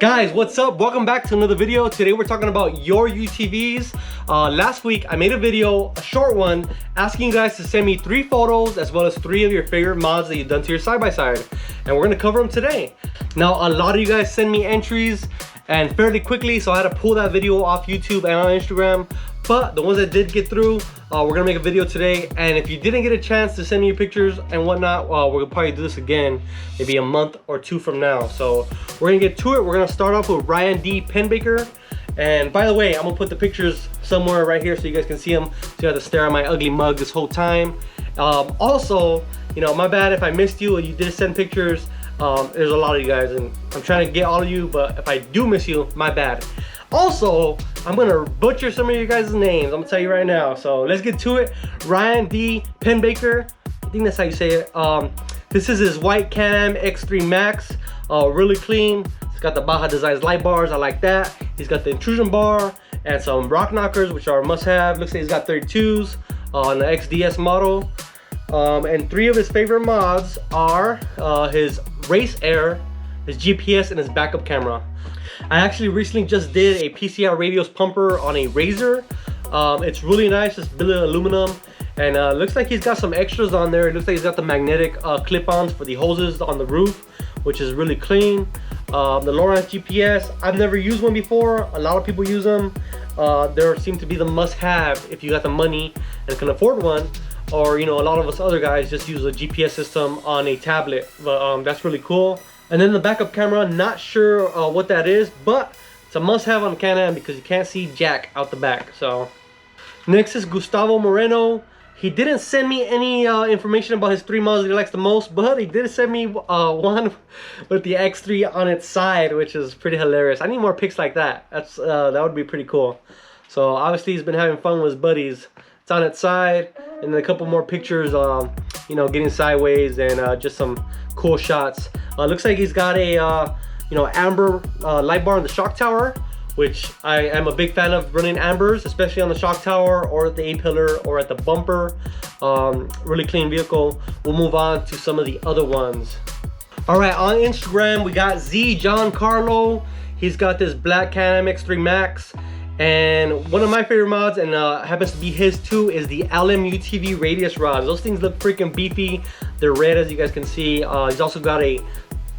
Guys, what's up? Welcome back to another video. Today we're talking about your UTVs. Last week I made a video, a short one, asking you guys to send me 3 photos as well as 3 of your favorite mods that you've done to your side-by-side. And we're gonna cover them today. Now, a lot of you guys send me entries and fairly quickly, so I had to pull that video off YouTube and on Instagram. But the ones that did get through, we're gonna make a video today. And if you didn't get a chance to send me your pictures and whatnot, we're gonna probably do this again maybe a month or 2 from now. So we're gonna get to it. We're gonna start off with Ryan D. Penbaker. And by the way, I'm gonna put the pictures somewhere right here so you guys can see them, so you have to stare at my ugly mug this whole time. Also, you know, my bad if I missed you and you did send pictures. There's a lot of you guys and I'm trying to get all of you, but if I do miss you, my bad. Also, I'm gonna butcher some of you guys' names, I'm gonna tell you right now. So let's get to it. Ryan D. Penbaker, I think that's how you say it. This is his white Can-Am X3 Max, really clean. It's got the Baja Designs light bars, I like that. He's got the intrusion bar and some rock knockers, which are a must-have. Looks like he's got 32s on the XDS model. And 3 of his favorite mods are his Race Air, his GPS, and his backup camera. I actually recently just did a PCI Radios pumper on a Razor. It's really nice, it's billet aluminum, and looks like he's got some extras on there. It looks like he's got the magnetic clip-ons for the hoses on the roof, which is really clean. The Lowrance GPS, I've never used one before. A lot of people use them. They seem to be the must-have if you got the money and can afford one. Or, you know, a lot of us other guys just use a GPS system on a tablet, but that's really cool. And then the backup camera, not sure what that is, but it's a must-have on Can-Am because you can't see jack out the back. So next is Gustavo Moreno. He didn't send me any information about his 3 mods that he likes the most, but he did send me one with the X3 on its side, which is pretty hilarious. I need more pics like that. That would be pretty cool. So obviously he's been having fun with his buddies. It's on its side, and then a couple more pictures, you know, getting sideways and just some cool shots. Looks like he's got a you know, amber light bar on the shock tower, which I am a big fan of running ambers, especially on the shock tower or at the A-pillar or at the bumper. Really clean vehicle. We'll move on to some of the other ones. All right, on Instagram we got Z John Carlo. He's got this black Can-Am X3 Max. And one of my favorite mods, and happens to be his too, is the LM UTV radius rods. Those things look freaking beefy. They're red, as you guys can see. He's also got a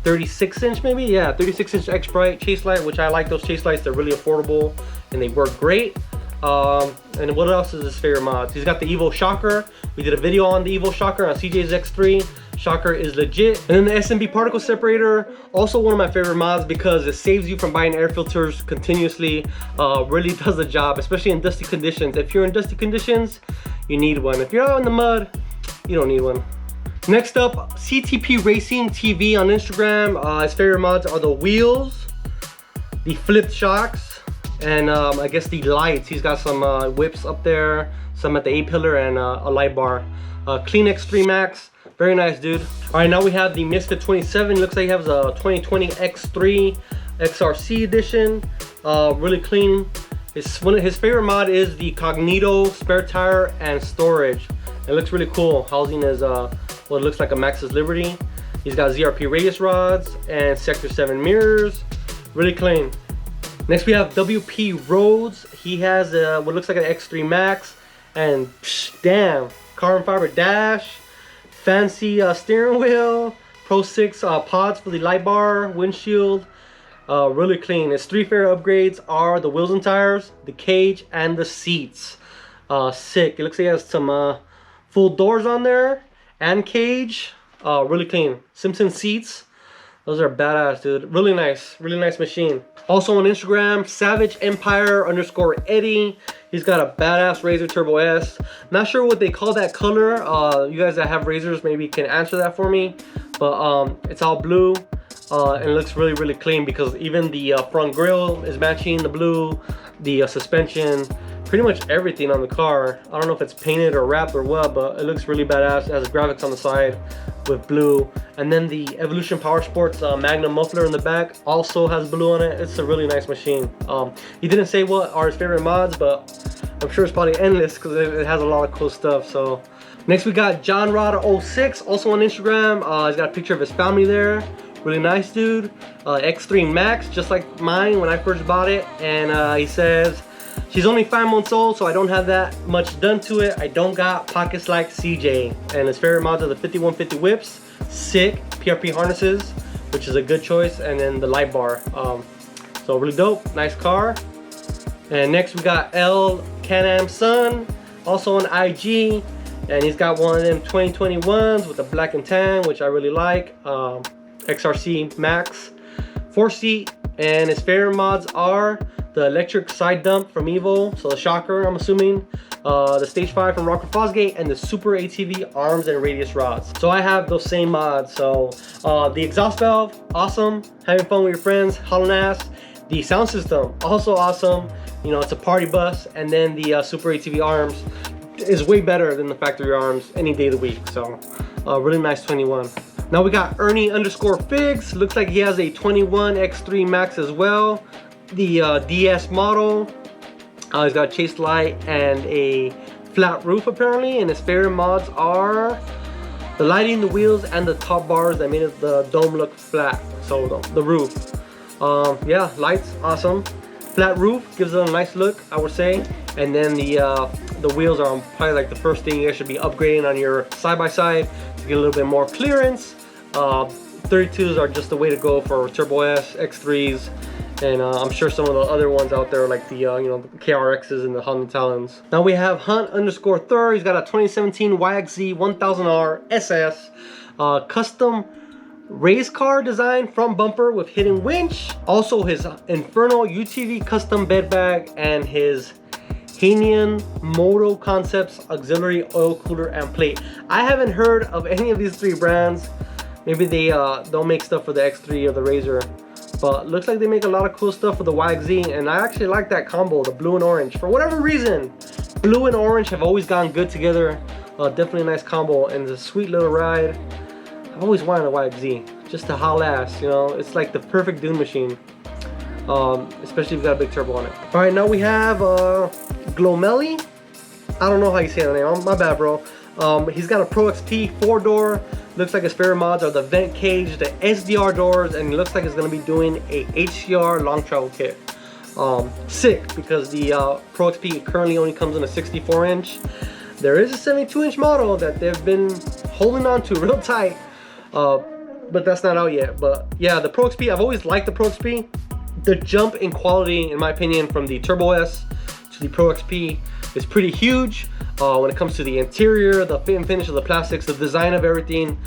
36-inch maybe? Yeah, 36-inch X-Bright chase light, which I like those chase lights. They're really affordable and they work great. And what else is his favorite mods? He's got the Evo Shocker. We did a video on the Evo Shocker on CJ's X3. Shocker is legit. And then the SMB particle separator, also one of my favorite mods because it saves you from buying air filters continuously. Really does the job, especially in dusty conditions. If you're in dusty conditions, you need one. If you're out in the mud, you don't need one. Next up, CTP Racing TV on Instagram. His favorite mods are the wheels, the flipped shocks, and I guess the lights. He's got some whips up there, some at the A-pillar, and a light bar. Clean X3 Max. Very nice, dude. All right, now we have the Misfit 27. Looks like he has a 2020 X3 XRC edition. Really clean. One of his favorite mod is the Cognito spare tire and storage. It looks really cool. Housing is what looks like a Maxxis Liberty. He's got ZRP radius rods and Sector 7 mirrors. Really clean. Next we have WP Rhodes. He has what looks like an X3 Max, and damn, carbon fiber dash. Fancy steering wheel, Pro 6 pods for the light bar, windshield. Really clean. His 3 favorite upgrades are the wheels and tires, the cage, and the seats. Sick. It looks like he has some full doors on there and cage. Really clean. Simpson seats. Those are badass, dude. Really nice machine. Also on Instagram, Savage Empire Underscore Eddie. He's got a badass Razor Turbo S. Not sure what they call that color. You guys that have Razors maybe can answer that for me. But it's all blue and it looks really clean because even the front grille is matching the blue, the suspension, pretty much everything on the car. I don't know if it's painted or wrapped or what, but it looks really badass. It has graphics on the side with blue. And then the Evolution Power Sports Magnum muffler in the back also has blue on it. It's a really nice machine. He didn't say what are his favorite mods, but I'm sure it's probably endless because it has a lot of cool stuff. So next we got John Rod 06, also on Instagram. He's got a picture of his family there. Really nice dude. X3 Max, just like mine when I first bought it. And he says, she's only 5 months old, so I don't have that much done to it. I don't got pockets like CJ. And his favorite mods are the 5150 whips, sick PRP harnesses, which is a good choice, and then the light bar. So really dope, nice car. And next we got L Can-Am Son, also on IG, and he's got one of them 2021s with the black and tan, which I really like. XRC Max, 4-seat, and his favorite mods are the electric side dump from Evo, so the shocker, I'm assuming, the stage 5 from Rocker Fosgate, and the super ATV arms and radius rods. So I have those same mods. So the exhaust valve, awesome, having fun with your friends, hauling ass. The sound system, also awesome, you know, it's a party bus. And then the super ATV arms is way better than the factory arms any day of the week. So really nice 21. Now we got Ernie Underscore Figs. Looks like he has a 21 X3 Max as well. The DS model. He's got a chase light and a flat roof apparently. And his favorite mods are the lighting, the wheels, and the top bars that made it the dome look flat. So the roof. Yeah, lights, awesome. Flat roof gives it a nice look, I would say. And then the wheels are probably like the first thing you guys should be upgrading on your side-by-side to get a little bit more clearance. 32s are just the way to go for Turbo S, X3s, and I'm sure some of the other ones out there like the you know, the KRXs and the Honda Talons. Now we have Hunt Underscore Third. He's got a 2017 YXZ 1000R SS custom race car design front bumper with hidden winch. Also his Inferno UTV custom bed bag and his Hanian Moto Concepts auxiliary oil cooler and plate. I haven't heard of any of these three brands. Maybe they don't make stuff for the X3 or the Razor, but looks like they make a lot of cool stuff for the YXZ, and I actually like that combo, the blue and orange. For whatever reason, blue and orange have always gone good together. Definitely a nice combo, and it's a sweet little ride. I've always wanted a YXZ, just to haul ass, you know. It's like the perfect dune machine, especially if you've got a big turbo on it. All right, now we have Glomelli. I don't know how you say the name, my bad, bro. He's got a Pro XP 4-door. Looks like his favorite mods are the vent cage, the SDR doors, and it looks like it's gonna be doing a HCR long travel kit. Sick, because the Pro XP currently only comes in a 64-inch. There is a 72-inch model that they've been holding on to real tight, but that's not out yet. But yeah, the Pro XP, I've always liked the Pro XP. The jump in quality, in my opinion, from the Turbo S to the Pro XP is pretty huge. When it comes to the interior, the fit and finish of the plastics, the design of everything,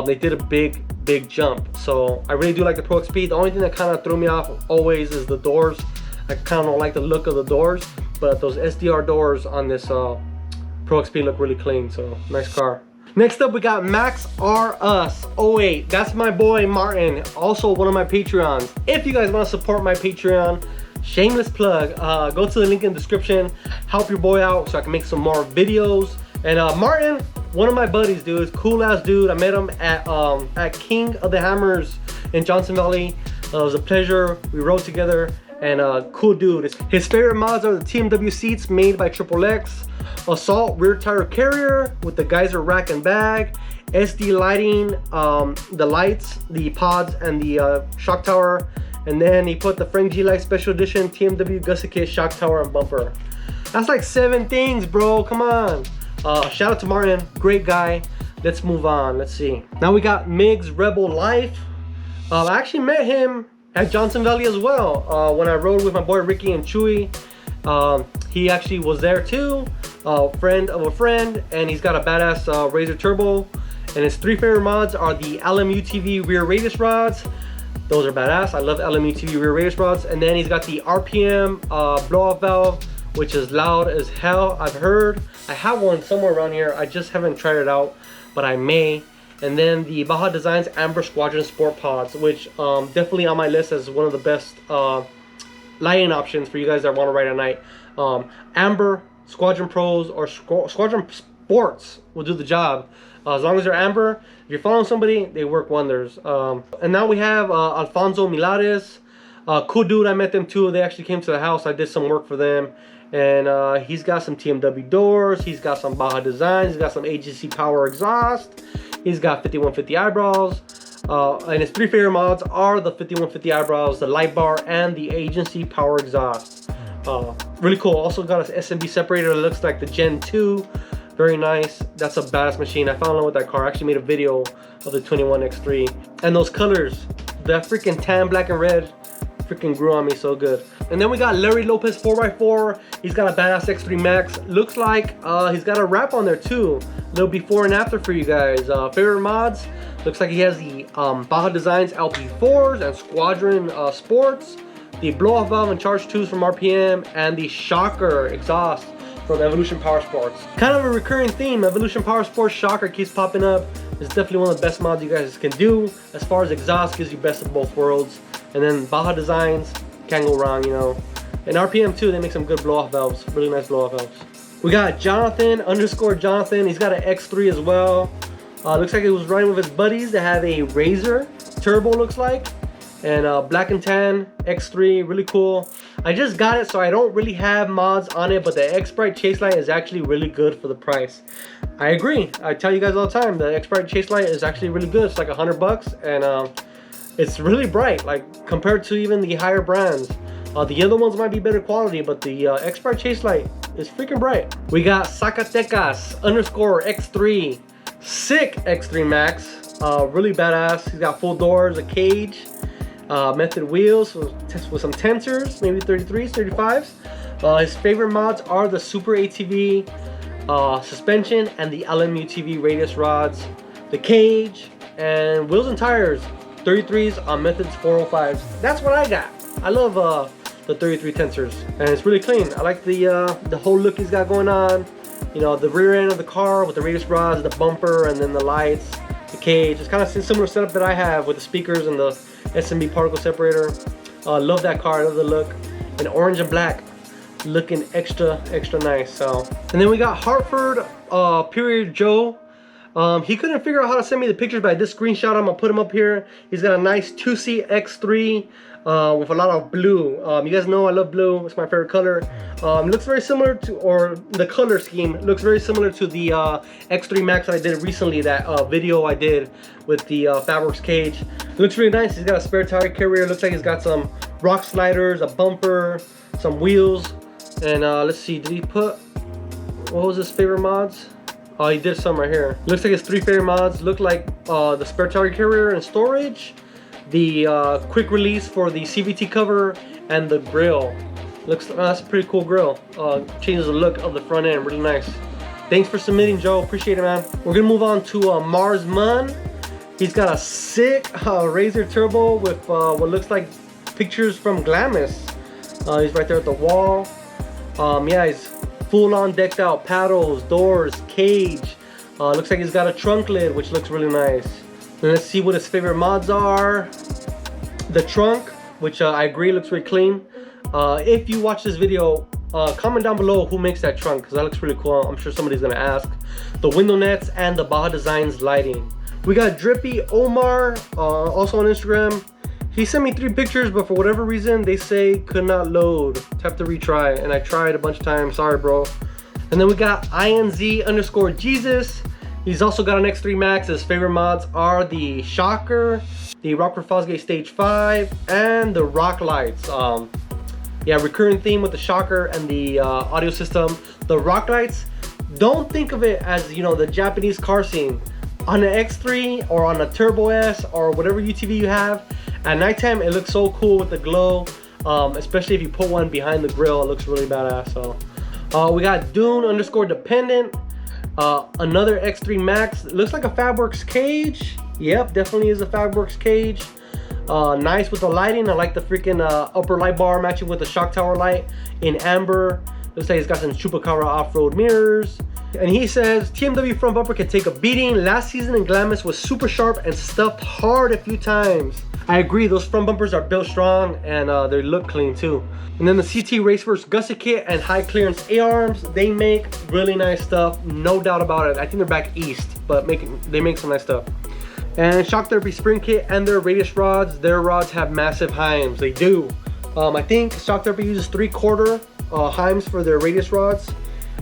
they did a big jump. So I really do like the Pro XP. The only thing that kind of threw me off always is the doors. I kind of don't like the look of the doors, but those SDR doors on this Pro XP look really clean. So nice car. Next up we got Max R Us 08. That's my boy Martin, also one of my Patreons. If you guys want to support my Patreon, shameless plug, go to the link in the description, help your boy out so I can make some more videos. And Martin, one of my buddies, dude, cool ass dude. I met him at King of the Hammers in Johnson Valley. It was a pleasure. We rode together, and cool dude. His favorite mods are the TMW seats made by Triple X, Assault rear tire carrier with the geyser rack and bag, SD lighting, the lights, the pods, and the shock tower. And then he put the FRANKGLIFE Special Edition TMW Gusset Kit shock tower and bumper. That's like 7 things, bro. Come on. Shout out to Martin, great guy. Let's move on. Let's see. Now we got Migs Rebel Life. I actually met him at Johnson Valley as well when I rode with my boy Ricky and Chewy. He actually was there too. Friend of a friend, and he's got a badass Razor Turbo. And his 3 favorite mods are the LMUTV rear radius rods. Those are badass. I love LMUTV rear radius rods. And then he's got the RPM blow-off valve, which is loud as hell. I've heard. I have one somewhere around here. I just haven't tried it out, but I may. And then the Baja Designs Amber Squadron Sport Pods, which definitely on my list as one of the best lighting options for you guys that want to ride at night. Amber, Squadron Pros, or Squadron Sports will do the job. As long as they're amber, if you're following somebody, they work wonders. And now we have Alfonso Milares. Cool dude, I met them too. They actually came to the house. I did some work for them. And he's got some TMW doors. He's got some Baja Designs. He's got some AGC Power exhaust. He's got 5150 eyebrows. And his three favorite mods are the 5150 eyebrows, the light bar, and the agency power exhaust. Really cool. Also got an SMB separator that looks like the Gen 2. Very nice. That's a badass machine. I fell in love with that car. I actually made a video of the 21X3. And those colors, that freaking tan, black, and red, freaking grew on me so good. And then we got Larry Lopez 4x4. He's got a badass X3 Max. Looks like he's got a wrap on there too. A little before and after for you guys. Favorite mods. Looks like he has the Baja Designs LP4s and Squadron Sports. The blow-off valve and charge 2s from RPM. And the shocker exhaust from Evolution Power Sports. Kind of a recurring theme. Evolution Power Sports shocker keeps popping up. It's definitely one of the best mods you guys can do. As far as exhaust, gives you best of both worlds. And then Baja Designs, can't go wrong, you know. And RPM too, they make some good blow-off valves. Really nice blow-off valves. We got Jonathan underscore Jonathan. He's got an X3 as well. Looks like he was riding with his buddies. They have a Razor turbo, looks like. And black and tan X3, really cool. I just got it, so I don't really have mods on it, but the X-Brite chase light is actually really good for the price. I agree. I tell you guys all the time, the X-Brite chase light is actually really good. It's like $100, and it's really bright, like compared to even the higher brands. The other ones might be better quality, but the X-Brite chase light is freaking bright. We got Zacatecas underscore X3, sick X3 Max, really badass. He's got full doors, a cage. Method wheels with some tensors, maybe 33s, 35s. His favorite mods are the Super ATV suspension and the LMUTV radius rods, the cage, and wheels and tires, 33s on Methods 405s. That's what I got. I love the 33 tensors, and it's really clean. I like the whole look he's got going on. You know, the rear end of the car with the radius rods, the bumper, and then the lights, the cage. It's kind of a similar setup that I have with the speakers and the SMB particle separator. Love that car, love the look. And orange and black, looking extra nice. So, and then we got Hartford Period Joe. He couldn't figure out how to send me the pictures, but I did screenshot him. I'll put him up here. He's got a nice 2C X3 with a lot of blue. You guys know I love blue. It's my favorite color. Looks very similar to, or the color scheme looks very similar to the X3 Max that I did recently, that video I did with the Fabworks cage. It looks really nice. He's got a spare tire carrier. Looks like he's got some rock sliders, a bumper, some wheels. And let's see, did he put, what was his favorite mods? Oh, he did some right here. Looks like his three favorite mods look like the spare tire carrier and storage, the quick release for the CVT cover, and the grill. Looks, that's a pretty cool grill. Changes the look of the front end, really nice. Thanks for submitting, Joe. Appreciate it, man. We're gonna move on to Mars Mun. He's got a sick Razor turbo with what looks like pictures from Glamis. He's right there at the wall. Yeah, he's full on decked out, paddles, doors, cage. Looks like he's got a trunk lid, which looks really nice. And let's see what his favorite mods are. The trunk, which I agree looks really clean. If you watch this video, comment down below who makes that trunk, because that looks really cool. I'm sure somebody's gonna ask. The window nets and the Baja Designs lighting. We got Drippy Omar, also on Instagram. He sent me 3 pictures, but for whatever reason, they say could not load. Have to retry, and I tried a bunch of times. Sorry, bro. And then we got INZ underscore Jesus. He's also got an X3 Max. His favorite mods are the shocker, the Rockford Fosgate Stage 5, and the rock lights. Yeah, recurring theme with the shocker and the audio system. The rock lights, don't think of it as, you know, the Japanese car scene. On an X3 or on a Turbo S or whatever UTV you have, at nighttime it looks so cool with the glow, especially if you put one behind the grill. It looks really badass. So we got Dune underscore Dependent, another X3 Max. It looks like a Fabworks cage. Yep, definitely is a Fabworks cage. Nice with the lighting. I like the freaking upper light bar matching with the shock tower light in amber. Looks like he's got some Chupacabra off-road mirrors. And he says, TMW front bumper can take a beating. Last season in Glamis was super sharp and stuffed hard a few times. I agree, those front bumpers are built strong and they look clean too. And then the CT Raceworks gusset kit and high clearance A-arms, they make really nice stuff, no doubt about it. I think they're back east, but they make some nice stuff. And Shock Therapy spring kit and their radius rods, their rods have massive heims, they do. I think Shock Therapy uses 3/4 heims for their radius rods,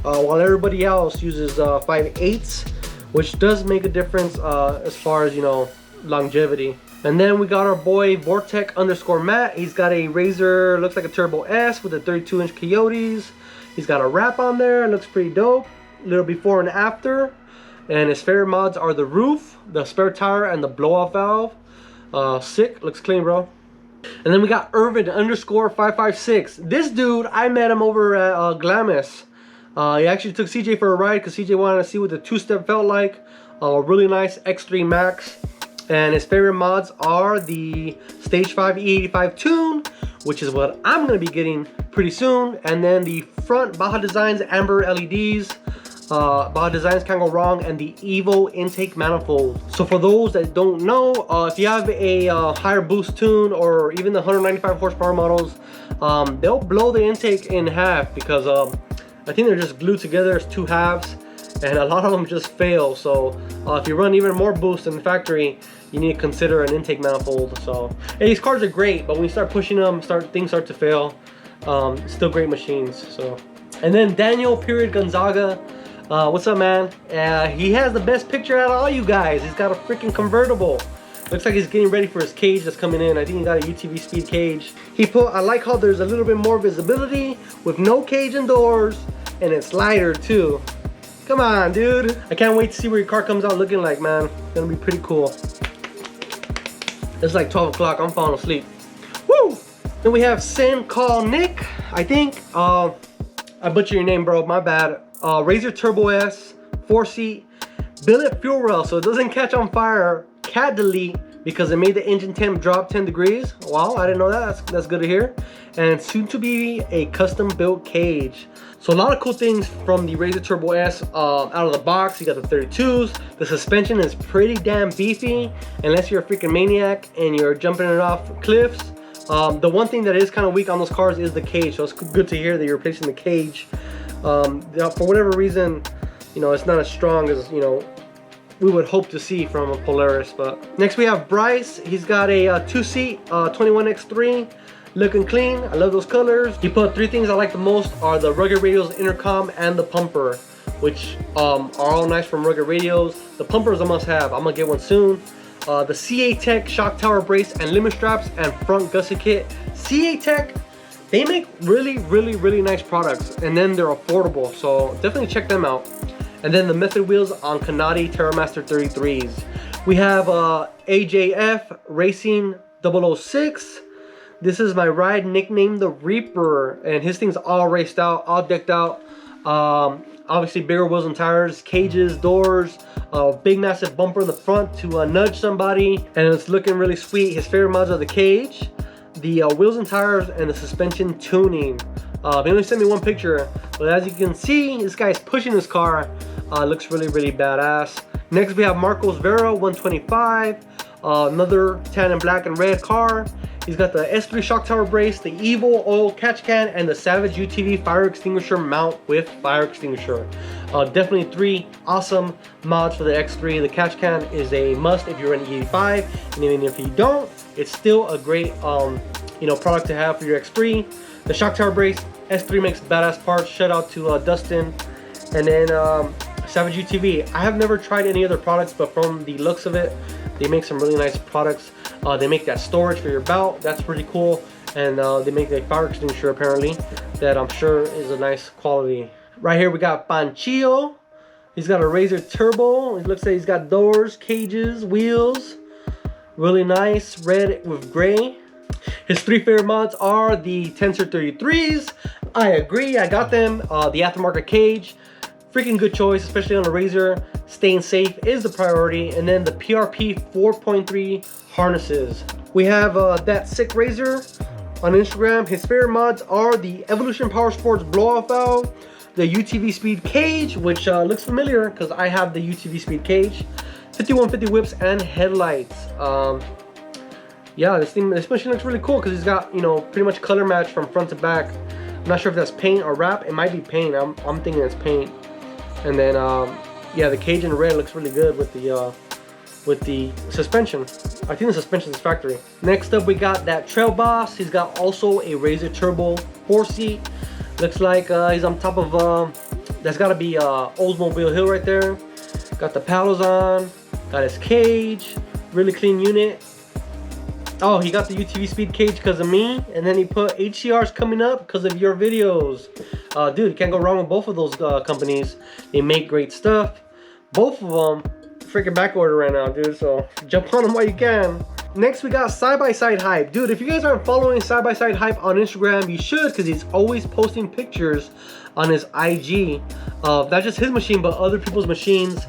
while everybody else uses 5/8, which does make a difference as far as, you know, longevity. And then we got our boy Vortec Underscore Matt. He's got a Razor, looks like a Turbo S with the 32-inch Coyotes. He's got a wrap on there, it looks pretty dope. Little before and after. And his favorite mods are the roof, the spare tire, and the blow-off valve. Sick, looks clean, bro. And then we got Irvin Underscore 556. This dude, I met him over at Glamis. He actually took CJ for a ride because CJ wanted to see what the two-step felt like. Really nice X3 Max. And his favorite mods are the Stage 5 E85 tune, which is what I'm going to be getting pretty soon. And then the front Baja Designs Amber LEDs. Baja Designs can't go wrong. And the Evo intake manifold. So for those that don't know, if you have a higher boost tune or even the 195 horsepower models, they'll blow the intake in half because I think they're just glued together as two halves. And a lot of them just fail. So if you run even more boost in the factory, you need to consider an intake manifold. So hey, these cars are great, but when you start pushing them, things start to fail. Still great machines. So, and then Daniel Gonzaga, what's up, man? He has the best picture out of all you guys. He's got a freaking convertible. Looks like he's getting ready for his cage that's coming in. I think he got a UTV speed cage. He put, I like how there's a little bit more visibility with no cage and doors, and it's lighter too. Come on, dude. I can't wait to see what your car comes out looking like, man. It's gonna be pretty cool. It's like 12 o'clock, I'm falling asleep. Woo! Then we have Sin Call Nick, I think. I butchered your name, bro, my bad. Razor Turbo S, 4-seat, billet fuel rail, so it doesn't catch on fire. Cat delete, because it made the engine temp drop 10 degrees. Wow, I didn't know that. That's good to hear. And soon to be a custom built cage. So a lot of cool things from the Razor Turbo S out of the box. You got the 32s. The suspension is pretty damn beefy, unless you're a freaking maniac and you're jumping it off cliffs. The one thing that is kind of weak on those cars is the cage. So it's good to hear that you're replacing the cage. For whatever reason, you know, it's not as strong as, you know, we would hope to see from a Polaris. But next we have Bryce. He's got a 2-seat 21X3. Looking clean. I love those colors. He put 3 things I like the most are the Rugged Radios intercom and the pumper, which are all nice from Rugged Radios. The pumper is a must-have. I'm gonna get one soon. The CA Tech shock tower brace and limit straps and front gusset kit. CA Tech, they make really nice products, and then they're affordable, so definitely check them out. And then the method wheels on Canati TerraMaster 33s. We have AJF Racing 006. This is my ride, nicknamed the Reaper, and his thing's all raced out, all decked out. Obviously bigger wheels and tires, cages, doors, big massive bumper in the front to nudge somebody, and it's looking really sweet. His favorite mods are the cage, the wheels and tires, and the suspension tuning. He only sent me one picture, but as you can see, this guy's pushing his car. Looks really badass. Next we have Marcos Vera 125, another tan and black and red car. He's got the S3 shock tower brace, the Evo oil catch can, and the Savage UTV fire extinguisher mount with fire extinguisher. Definitely 3 awesome mods for the X3. The catch can is a must if you're in E85, and even if you don't, it's still a great you know, product to have for your X3. The shock tower brace, S3 makes badass parts. Shout out to Dustin. And then Savage UTV. I have never tried any other products, but from the looks of it, they make some really nice products. They make that storage for your belt. That's pretty cool. And they make a fire extinguisher apparently that I'm sure is a nice quality. Right here we got Panchillo. He's got a Razor Turbo. It looks like he's got doors, cages, wheels. Really nice, red with gray. His 3 favorite mods are the Tensor 33s. I agree, I got them. The aftermarket cage. Freaking good choice, especially on the Razor. Staying safe is the priority. And then the PRP 4.3 harnesses. We have that sick Razor on Instagram. His favorite mods are the Evolution Power Sports blow-off valve, the UTV speed cage, which looks familiar because I have the UTV speed cage, 5150 whips and headlights. Yeah, this machine looks really cool because he's got, you know, pretty much color match from front to back. I'm not sure if that's paint or wrap. It might be paint. I'm thinking it's paint. And then yeah, the cage in red looks really good with the suspension. I think the suspension is factory. Next up we got that Trail Boss. He's got also a Razor Turbo 4-seat. Looks like he's on top of that's got to be Oldsmobile Hill right there. Got the paddles on, got his cage, Really clean unit. Oh, he got the UTV speed cage because of me, and then he put HCR's coming up because of your videos. Dude, you can't go wrong with both of those companies. They make great stuff. Both of them freaking back order right now, dude, so jump on them while you can. Next, we got Side by Side Hype. Dude, if you guys aren't following Side by Side Hype on Instagram, you should, because he's always posting pictures on his IG of not just his machine, but other people's machines.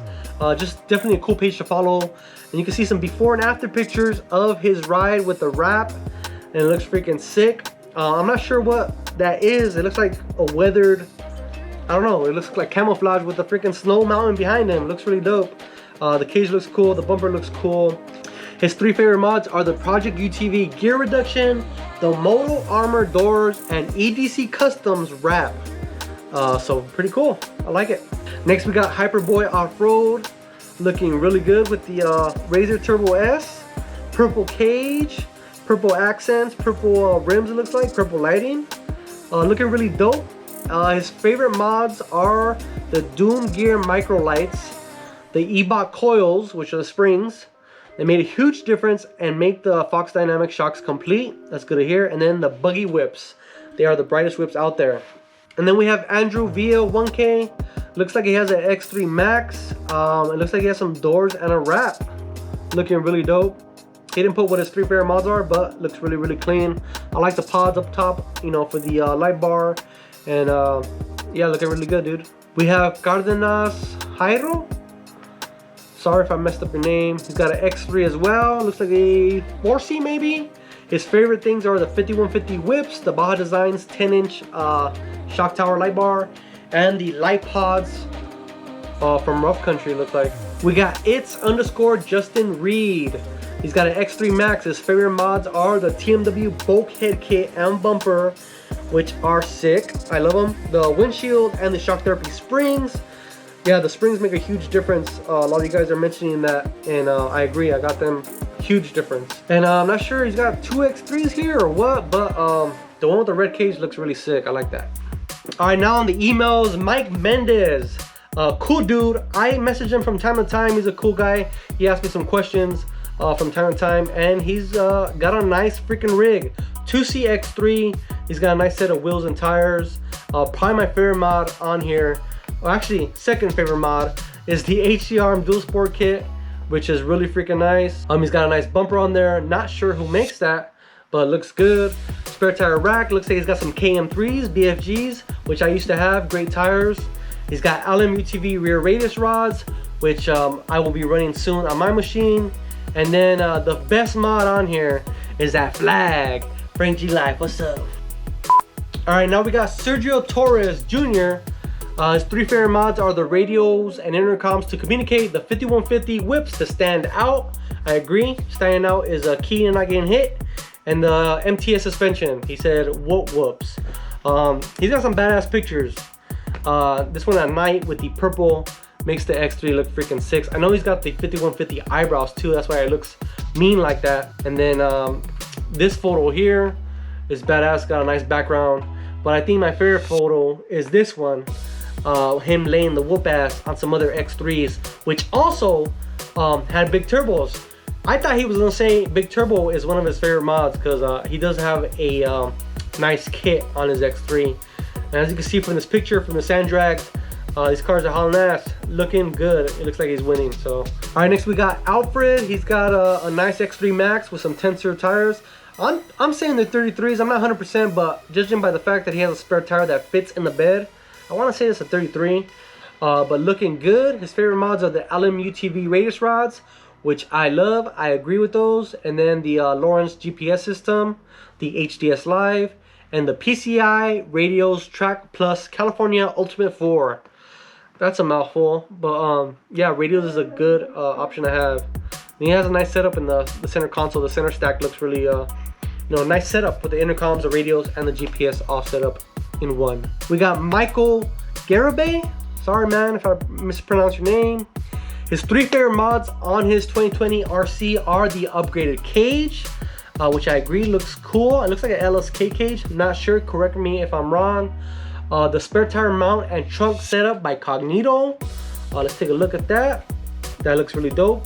Just definitely a cool page to follow. And you can see some before and after pictures of his ride with the wrap, and it looks freaking sick. I'm not sure what that is. It looks like a weathered, I don't know, it looks like camouflage with the freaking snow mountain behind him. It looks really dope. The cage looks cool, the bumper looks cool. His three favorite mods are the Project UTV gear reduction, the Moto Armor doors, and EDC Customs wrap. So pretty cool, I like it. Next we got Hyperboy Off-Road, looking really good with the Razor Turbo S, purple cage, purple accents, purple rims it looks like, purple lighting. Looking really dope. His favorite mods are the Doom Gear Micro Lights, the E-Bot coils, which are the springs. They made a huge difference and make the Fox Dynamic shocks complete. That's good to hear. And then the Buggy Whips. They are the brightest whips out there. And then we have Andrew via 1K. Looks like he has an X3 Max. It looks like he has some doors and a wrap. Looking really dope. He didn't put what his three favorite mods are, but looks really, really clean. I like the pods up top, you know, for the light bar. And yeah, looking really good, dude. We have Cardenas Jairo. Sorry if I messed up your name. He's got an X3 as well. Looks like a 4C maybe. His favorite things are the 5150 whips, the Baja Designs 10-inch shock tower light bar, and the light pods from Rough Country, look like. We got It's Underscore Justin Reed. He's got an X3 Max. His favorite mods are the TMW bulkhead kit and bumper, which are sick. I love them. The windshield and the shock therapy springs. Yeah, the springs make a huge difference. A lot of you guys are mentioning that, and I agree. I got them. Huge difference. And I'm not sure he's got two X3s here or what, but the one with the red cage looks really sick. I like that. All right, now on the emails, Mike Mendez. Cool dude. I message him from time to time. He's a cool guy. He asks me some questions from time to time, and he's got a nice freaking rig. 2C X3. He's got a nice set of wheels and tires. Probably my favorite mod on here, well, actually second favorite mod, is the HCR Dual Sport Kit, which is really freaking nice. He's got a nice bumper on there. Not sure who makes that, but it looks good. Spare tire rack. Looks like he's got some KM3s, BFGs, which I used to have. Great tires. He's got LM UTV rear radius rods, which I will be running soon on my machine. And then the best mod on here is that flag. FRANKGLIFE, what's up? All right, now we got Sergio Torres Jr. His three favorite mods are the radios and intercoms to communicate, the 5150 whips to stand out. I agree, standing out is a key to not getting hit. And the MTS suspension, he said whoops. He's got some badass pictures. This one at night with the purple makes the X3 look freaking sick. I know he's got the 5150 eyebrows too, that's why it looks mean like that. And then this photo here is badass, got a nice background. But I think my favorite photo is this one. Him laying the whoop ass on some other X3s, which also had big turbos. I thought he was gonna say big turbo is one of his favorite mods because he does have a nice kit on his X3. And as you can see from this picture from the sand drags, these cars are hauling ass, looking good. It looks like he's winning. So, all right, next we got Alfred. He's got a nice X3 Max with some tensor tires. I'm saying they're 33s. I'm not 100%, but judging by the fact that he has a spare tire that fits in the bed, I want to say it's a 33, but looking good. His favorite mods are the LM UTV radius rods, which I love. I agree with those. And then the Lawrence GPS system, the HDS Live, and the PCI Radios Track Plus California Ultimate 4. That's a mouthful, but yeah, radios is a good option to have. And he has a nice setup in the center console. The center stack looks really, nice setup with the intercoms, the radios, and the GPS all set up in one. We got Michael Garabay. Sorry man if I mispronounced your name. His three favorite mods on his 2020 RC are the upgraded cage, which I agree looks cool. It looks like an LSK cage. Not sure, correct me if I'm wrong. The spare tire mount and trunk setup by Cognito. Let's take a look at that. That looks really dope.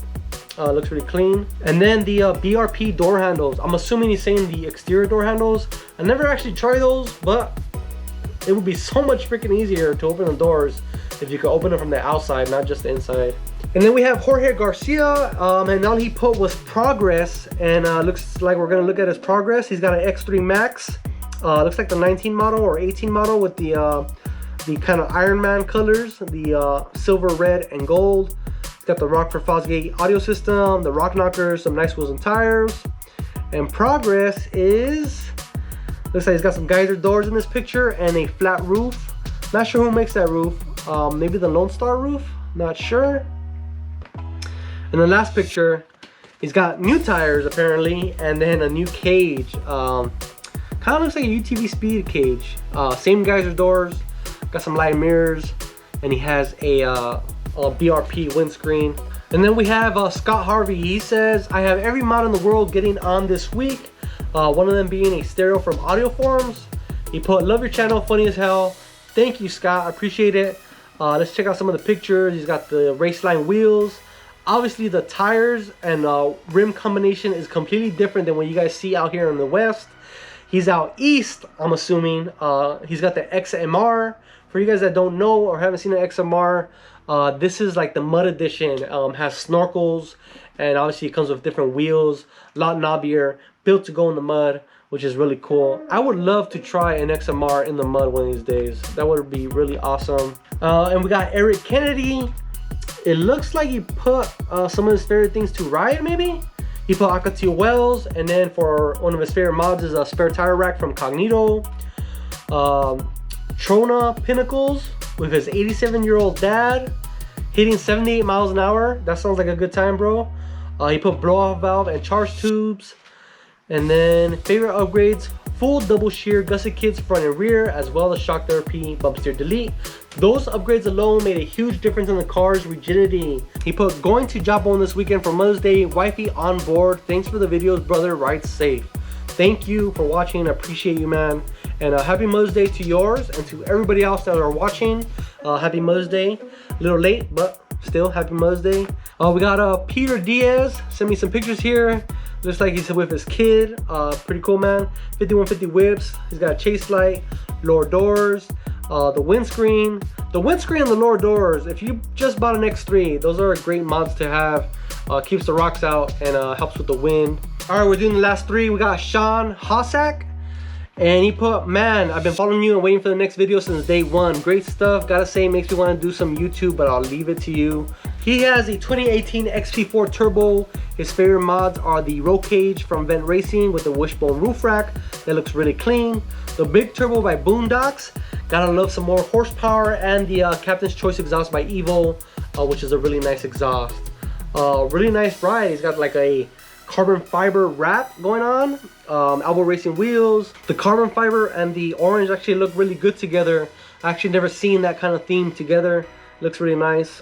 Looks really clean. And then the BRP door handles. I'm assuming he's saying the exterior door handles. I never actually tried those, but it would be so much freaking easier to open the doors if you could open them from the outside, not just the inside. And then we have Jorge Garcia, and all he put was progress, and looks like we're gonna look at his progress. He's got an X3 Max. Looks like the 19 model or 18 model with the kind of Iron Man colors, the silver, red, and gold. It's got the Rockford Fosgate audio system, the rock knockers, some nice wheels and tires. And progress is, looks like he's got some geyser doors in this picture and a flat roof. Not sure who makes that roof. Maybe the Lone Star roof, not sure. And the last picture, he's got new tires apparently, and then a new cage. Kind of looks like a UTV speed cage. Same geyser doors, got some light mirrors, and he has a BRP windscreen. And then we have Scott Harvey. He says, I have every mod in the world getting on this week. One of them being a stereo from Audio Forms. He put, love your channel, funny as hell. Thank you, Scott, I appreciate it. Let's check out some of the pictures. He's got the Raceline wheels. Obviously the tires and rim combination is completely different than what you guys see out here in the West. He's out east, I'm assuming. He's got the XMR. For you guys that don't know or haven't seen the XMR, this is like the mud edition. Has snorkels, and obviously it comes with different wheels, a lot knobbier, built to go in the mud, which is really cool. I would love to try an XMR in the mud one of these days. That would be really awesome. And we got Eric Kennedy. It looks like he put some of his favorite things to ride, maybe? He put Akatil Wells, and then for one of his favorite mods is a spare tire rack from Cognito. Trona Pinnacles with his 87-year-old dad hitting 78 miles an hour. That sounds like a good time, bro. He put blow-off valve and charge tubes. And then favorite upgrades, full double shear gusset kits front and rear, as well as shock therapy, bump steer delete. Those upgrades alone made a huge difference in the car's rigidity. He put going to Jawbone this weekend for Mother's Day, wifey on board. Thanks for the videos, brother, ride safe. Thank you for watching, I appreciate you, man. And happy Mother's Day to yours and to everybody else that are watching. Happy Mother's Day. A little late, but still happy Mother's Day. We got Peter Diaz, sent me some pictures here. Looks like he's with his kid. Pretty cool, man. 5150 whips. He's got a chase light, lower doors, the windscreen. The windscreen and the lower doors, if you just bought an X3, those are great mods to have. Keeps the rocks out and helps with the wind. All right, we're doing the last three. We got Sean Hassak. And he put, man, I've been following you and waiting for the next video since day one. Great stuff. Gotta say, makes me want to do some YouTube, but I'll leave it to you. He has a 2018 XP4 Turbo. His favorite mods are the roll cage from Vent Racing with the wishbone roof rack. That looks really clean. The big turbo by Boondocks. Gotta love some more horsepower. And the Captain's Choice exhaust by Evo, which is a really nice exhaust. Really nice ride. He's got like a carbon fiber wrap going on. Elbow Racing wheels. The carbon fiber and the orange actually look really good together. I actually never seen that kind of theme together. Looks really nice.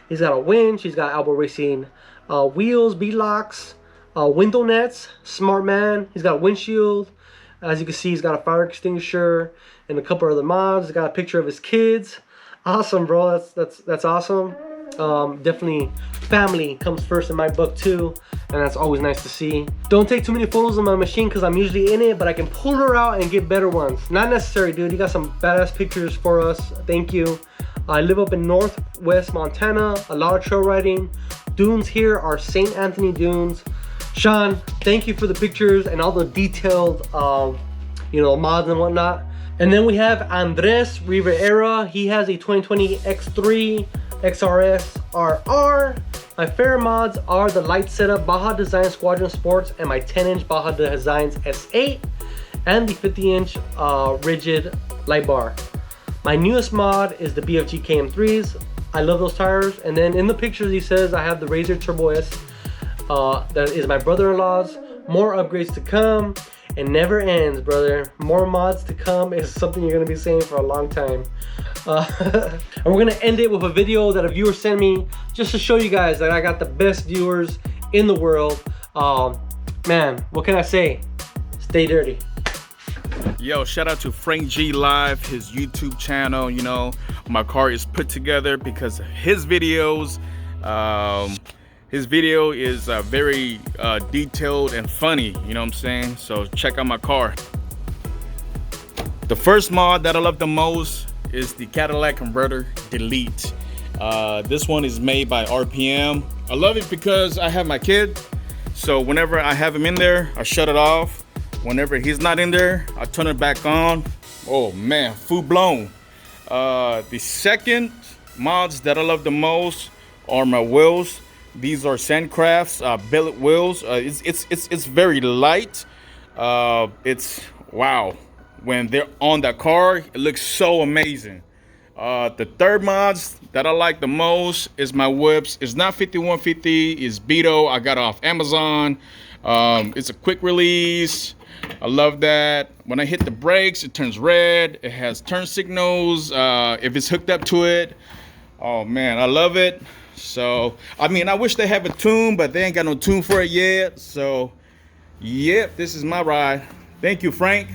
He's got a winch. He's got Elbow Racing wheels, beadlocks, window nets, smart man. He's got a windshield. As you can see, he's got a fire extinguisher and a couple other mods. He's got a picture of his kids. Awesome, bro. That's awesome. Definitely family comes first in my book too, and that's always nice to see. Don't take too many photos of my machine because I'm usually in it, but I can pull her out and get better ones. Not necessary, dude. You got some badass pictures for us. Thank you. I live up in northwest Montana. A lot of trail riding. Dunes here are St. Anthony Dunes. Sean, thank you for the pictures and all the detailed you know, mods and whatnot. And then we have Andres Rivera. He has a 2020 X3 XRS RR. My favorite mods are the light setup Baja Design Squadron Sports and my 10-inch Baja Designs S8 and the 50-inch rigid light bar. My newest mod is the BFG KM3s. I love those tires. And then in the pictures he says I have the Razor Turbo S. That is my brother-in-law's. More upgrades to come. It never ends, brother. More mods to come is something you're gonna be saying for a long time. And we're gonna end it with a video that a viewer sent me just to show you guys that I got the best viewers in the world. Man, what can I say? Stay dirty. Yo, shout out to FRANKGLIFE, his YouTube channel. You know, my car is put together because of his videos. His video is very detailed and funny, you know what I'm saying? So check out my car. The first mod that I love the most is the Cadillac converter delete. This one is made by RPM. I love it because I have my kid, so whenever I have him in there, I shut it off. Whenever he's not in there, I turn it back on. Oh man, full blown. The second mods that I love the most are my wheels. These are Sandcraft's billet wheels. It's very light. It's wow. When they're on the car, it looks so amazing. The third mods that I like the most is my whips. It's not 5150, it's Beto. I got it off Amazon. It's a quick release. I love that. When I hit the brakes, it turns red. It has turn signals if it's hooked up to it. Oh man, I love it. So, I mean, I wish they have a tune, but they ain't got no tune for it yet. So, yep, this is my ride. Thank you, Frank.